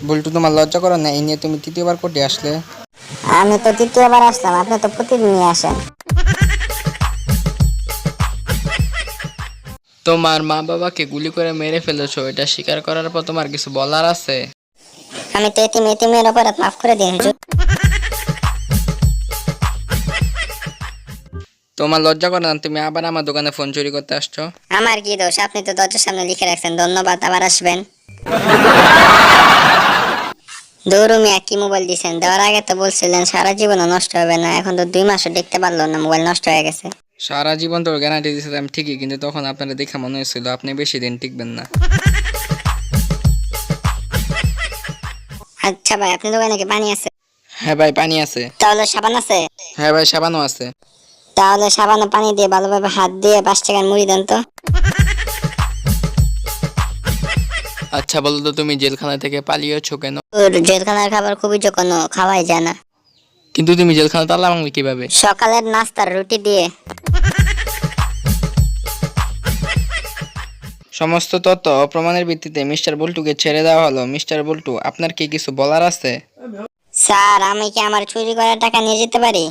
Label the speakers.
Speaker 1: বল্টু, তোমার লজ্জা করো না? এই নিয়ে তুমি তৃতীয়বার কোর্টে আসলে।
Speaker 2: আমি তো তৃতীয়বার আসলাম, আপনি তো প্রতিদিনই আসেন।
Speaker 1: তোমার মা বাবাকে গুলি করে মেরে ফেলেছো, এটা স্বীকার করার পর তোমার কিছু বলার আছে?
Speaker 2: আমি তো এতিমের অপরাধ মাফ করে দিন হুজুর।
Speaker 1: তোমার লজ্জা করে না? তুমি আবার আমার দোকানে ফোন চুরি করতে আসছো।
Speaker 2: আমার কি দোষ? আপনি তো দরজার সামনে লিখে রাখছেন ধন্যবাদ, আবার আসবেন। দৌড়ু মিয়া, কি মোবাইল দিছেন? দেওয়ার আগে তো বলছিলেন সারা জীবনও নষ্ট হবে না, এখন তো 2 মাসও দেখতে পারলো না, মোবাইল নষ্ট হয়ে গেছে।
Speaker 1: সারা জীবন তোর গ্যারান্টি দিয়েছিলাম ঠিকই, কিন্তু তখন আপনারা দেখে মনে হয়েছিল আপনি বেশি দিন টিকবেন না।
Speaker 2: আচ্ছা ভাই, আপনি দোকানে কি পানি আছে?
Speaker 1: হ্যাঁ ভাই, পানি আছে।
Speaker 2: তাহলে সাবান আছে?
Speaker 1: হ্যাঁ ভাই, সাবানও আছে।
Speaker 2: তাহলে সাবান ও পানি দিয়ে ভালোভাবে হাত দিয়ে 5 টাকার মুড়ি দেন তো।
Speaker 1: আচ্ছা বলো তো, তুমি জেলখানা থেকে পালিয়েছো কেন?
Speaker 2: ওর জেলখানার খাবার খুবই জঘন্য, খাওয়াই যায় না।
Speaker 1: কিন্তু তুমি জেলখানা তালা ভাঙলে কিভাবে?
Speaker 2: সকালের নাস্তার রুটি দিয়ে।
Speaker 1: সমস্ত তথ্য ও প্রমাণের ভিত্তিতে মিস্টার বল্টুকে ছেড়ে দেওয়া হলো। মিস্টার বল্টু, আপনার কি কিছু বলার আছে?
Speaker 2: স্যার, আমি কি আমার চুরি করা টাকা নিয়ে যেতে পারি?